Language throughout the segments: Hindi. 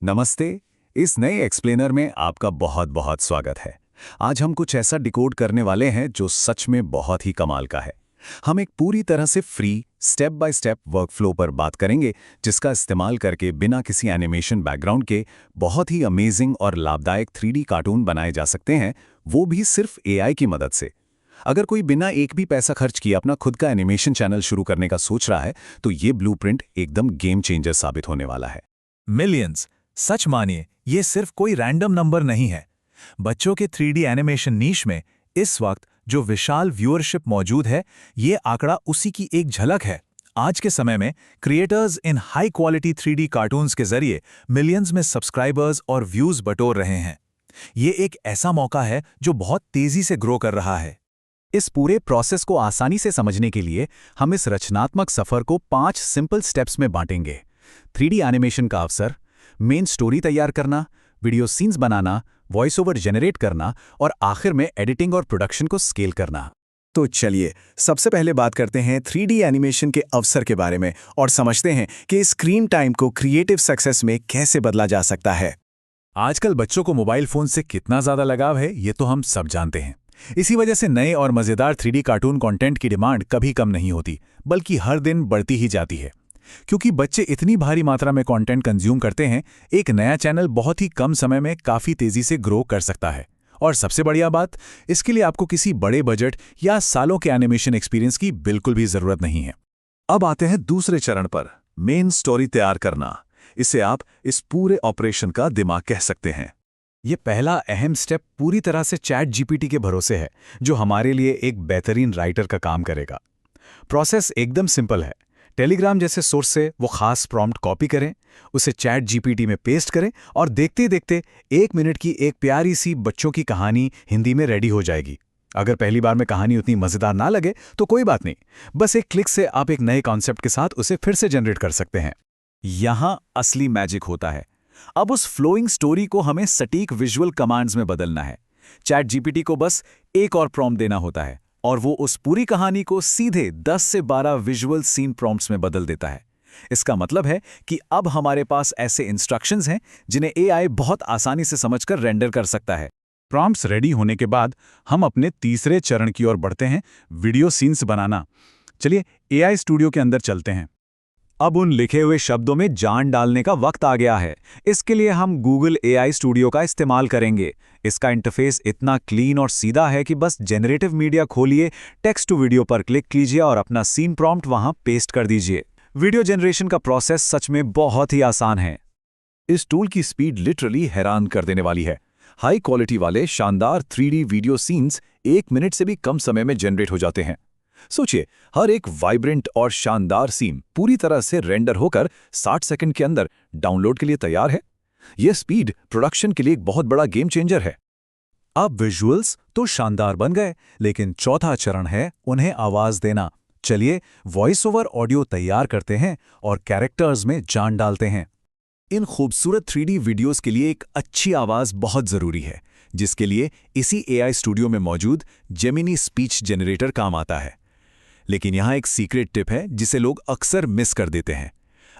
नमस्ते। इस नए एक्सप्लेनर में आपका बहुत बहुत स्वागत है। आज हम कुछ ऐसा डिकोड करने वाले हैं जो सच में बहुत ही कमाल का है। हम एक पूरी तरह से free step by step workflow पर बात करेंगे, जिसका इस्तेमाल करके बिना किसी एनिमेशन बैकग्राउंड के बहुत ही अमेजिंग और लाभदायक 3D कार्टून बनाए जा सकते हैं, वो भी सिर्फ एआई की मदद से। अगर कोई बिना एक भी पैसा खर्च किए अपना खुद का एनिमेशन चैनल शुरू करने का सोच रहा है, तो ये ब्लूप्रिंट एकदम गेम चेंजर साबित होने वाला है। मिलियंस। सच मानिए, ये सिर्फ कोई रैंडम नंबर नहीं है। बच्चों के 3D एनिमेशन नीश में इस वक्त जो विशाल व्यूअरशिप मौजूद है, ये आंकड़ा उसी की एक झलक है। आज के समय में creators in high quality 3D cartoons के जरिए मिलियंस में सब्सक्राइबर्स और व्यूज बटोर रहे हैं। ये एक ऐसा मौका है जो बहुत तेजी से ग्रो कर रहा है। इस पूरे प्रोसेस को आसानी से समझने के लिए हम इस रचनात्मक सफर को 5 सिंपल स्टेप्स में बांटेंगे। 3D एनिमेशन का अवसर, मेन स्टोरी तैयार करना, वीडियो सीन्स बनाना, वॉइस ओवर जनरेट करना और आखिर में एडिटिंग और प्रोडक्शन को स्केल करना। तो चलिए सबसे पहले बात करते हैं 3D एनिमेशन के अवसर के बारे में और समझते हैं कि स्क्रीन टाइम को क्रिएटिव सक्सेस में कैसे बदला जा सकता है। आजकल बच्चों को मोबाइल फोन से कितना ज्यादा लगाव है, ये तो हम सब जानते हैं। इसी वजह से नए और मजेदार 3D कार्टून कंटेंट की डिमांड कभी कम नहीं होती, बल्कि हर दिन बढ़ती ही जाती है। क्योंकि बच्चे इतनी भारी मात्रा में कंटेंट कंज्यूम करते हैं, एक नया चैनल बहुत ही कम समय में काफी तेजी से ग्रो कर सकता है। और सबसे बढ़िया बात, इसके लिए आपको किसी बड़े बजट या सालों के एनिमेशन एक्सपीरियंस की बिल्कुल भी जरूरत नहीं है। अब आते हैं दूसरे चरण पर, मेन स्टोरी तैयार करना। इसे आप इस पूरे ऑपरेशन का दिमाग कह सकते हैं। ये पहला अहम स्टेप पूरी तरह से चैट जीपीटी के भरोसे है, जो हमारे लिए एक बेहतरीन राइटर का काम करेगा। प्रोसेस एकदम सिंपल है। टेलीग्राम जैसे सोर्स से वो खास प्रॉम्प्ट कॉपी करें, उसे चैट जीपीटी में पेस्ट करें और देखते देखते 1 मिनट की एक प्यारी सी बच्चों की कहानी हिंदी में रेडी हो जाएगी। अगर पहली बार में कहानी उतनी मज़ेदार ना लगे तो कोई बात नहीं, बस एक क्लिक से आप एक नए कॉन्सेप्ट के साथ उसे फिर से जनरेट कर सकते हैं। यहाँ असली मैजिक होता है। अब उस फ्लोइंग स्टोरी को हमें सटीक विजुअल कमांड्स में बदलना है। चैट जीपीटी को बस एक और प्रॉम्प्ट देना होता है और वो उस पूरी कहानी को सीधे 10 से 12 विजुअल सीन प्रॉम्प्ट्स में बदल देता है। इसका मतलब है कि अब हमारे पास ऐसे इंस्ट्रक्शंस हैं जिन्हें एआई बहुत आसानी से समझकर रेंडर कर सकता है। प्रॉम्प्ट्स रेडी होने के बाद हम अपने तीसरे चरण की ओर बढ़ते हैं, वीडियो सीन्स बनाना। चलिए एआई स्टूडियो के अंदर चलते हैं। अब उन लिखे हुए शब्दों में जान डालने का वक्त आ गया है। इसके लिए हम गूगल एआई स्टूडियो का इस्तेमाल करेंगे। इसका इंटरफेस इतना क्लीन और सीधा है कि बस जनरेटिव मीडिया खोलिए, टेक्स्ट टू वीडियो पर क्लिक कीजिए और अपना सीन प्रॉम्प्ट वहां पेस्ट कर दीजिए। वीडियो जनरेशन का प्रोसेस सच में बहुत ही आसान है। इस टूल की स्पीड लिटरली हैरान कर देने वाली है। हाई क्वालिटी वाले शानदार 3D वीडियो सीन्स 1 मिनट से भी कम समय में जनरेट हो जाते हैं। सोचिए, हर एक वाइब्रेंट और शानदार सीन पूरी तरह से रेंडर होकर 60 सेकंड के अंदर डाउनलोड के लिए तैयार है। यह स्पीड प्रोडक्शन के लिए एक बहुत बड़ा गेम चेंजर है। अब विजुअल्स तो शानदार बन गए, लेकिन चौथा चरण है उन्हें आवाज देना। चलिए वॉइस ओवर ऑडियो तैयार करते हैं और कैरेक्टर्स में जान डालते हैं। इन खूबसूरत 3D वीडियोस के लिए एक अच्छी आवाज बहुत जरूरी है, जिसके लिए इसी एआई स्टूडियो में मौजूद जेमिनी स्पीच जनरेटर काम आता है। लेकिन यहाँ एक सीक्रेट टिप है जिसे लोग अक्सर मिस कर देते हैं।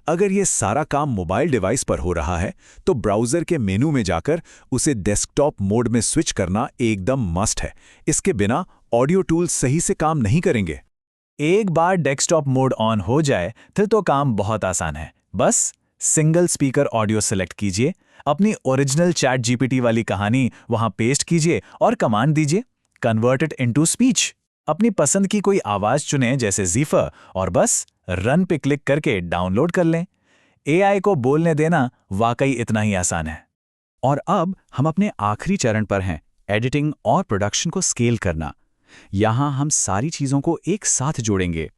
अगर ये सारा काम मोबाइल डिवाइस पर हो रहा है, तो ब्राउज़र के मेनू में जाकर उसे डेस्कटॉप मोड में स्विच करना एकदम मस्ट है। इसके बिना ऑडियो टूल्स सही से काम नहीं करेंगे। एक बार डेस्कटॉप मोड ऑन हो जाए फिर तो काम बहुत आसान है। बस सिंगल स्पीकर ऑडियो सेलेक्ट कीजिए, अपनी ओरिजिनल चैट जीपीटी वाली कहानी वहां पेस्ट कीजिए और कमांड दीजिए कन्वर्ट इट इनटू स्पीच। अपनी पसंद की कोई आवाज चुनें जैसे ज़ीफर और बस रन पे क्लिक करके डाउनलोड कर लें। एआई को बोलने देना वाकई इतना ही आसान है। और अब हम अपने आखिरी चरण पर हैं, एडिटिंग और प्रोडक्शन को स्केल करना। यहाँ हम सारी चीज़ों को एक साथ जोड़ेंगे।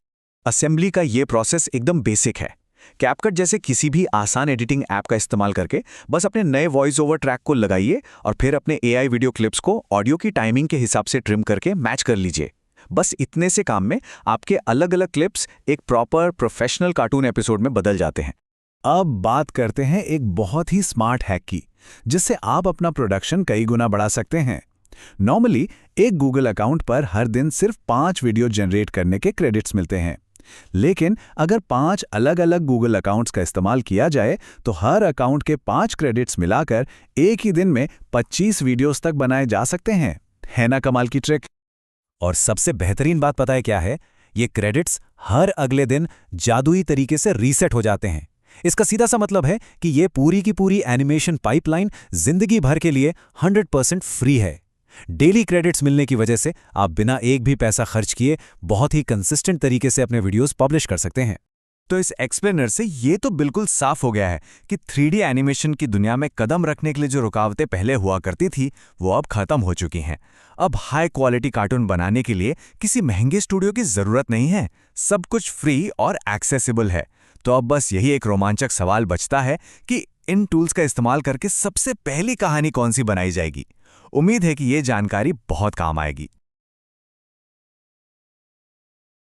असेंबली का ये प्रोसेस एकदम बेसिक है। कैपकट जैसे किसी भी आसान एडिटिंग ऐप का इस्तेमाल करके बस अपने नए वॉइस ओवर ट्रैक को लगाइए और फिर अपने एआई वीडियो क्लिप्स को ऑडियो की टाइमिंग के हिसाब से ट्रिम करके मैच कर लीजिए। बस इतने से काम में आपके अलग अलग क्लिप्स एक प्रॉपर प्रोफेशनल कार्टून एपिसोड में बदल जाते हैं। अब बात करते हैं एक बहुत ही स्मार्ट हैक की, जिससे आप अपना प्रोडक्शन कई गुना बढ़ा सकते हैं। नॉर्मली एक गूगल अकाउंट पर हर दिन सिर्फ 5 वीडियो जनरेट करने के क्रेडिट्स मिलते हैं, लेकिन अगर 5 अलग-अलग गूगल अकाउंट्स का इस्तेमाल किया जाए तो हर अकाउंट के 5 क्रेडिट्स मिलाकर एक ही दिन में 25 वीडियोस तक बनाए जा सकते हैं। है ना कमाल की ट्रिक? और सबसे बेहतरीन बात पता है क्या है? ये क्रेडिट्स हर अगले दिन जादुई तरीके से रीसेट हो जाते हैं। इसका सीधा सा मतलब है कि ये पूरी की पूरी एनिमेशन पाइपलाइन जिंदगी भर के लिए 100% फ्री है। डेली क्रेडिट्स मिलने की वजह से आप बिना एक भी पैसा खर्च किए बहुत ही कंसिस्टेंट तरीके से अपने वीडियोस पब्लिश कर सकते हैं। तो इस एक्सप्लेनर से ये तो बिल्कुल साफ हो गया है कि 3D एनिमेशन की दुनिया में कदम रखने के लिए जो रुकावटें पहले हुआ करती थी वो अब खत्म हो चुकी हैं। अब हाई क्वालिटी कार्टून बनाने के लिए किसी महंगे स्टूडियो की जरूरत नहीं है, सब कुछ फ्री और एक्सेसिबल है। तो अब बस यही एक रोमांचक सवाल बचता है कि इन टूल्स का इस्तेमाल करके सबसे पहली कहानी कौन सी बनाई जाएगी। उम्मीद है कि ये जानकारी बहुत काम आएगी।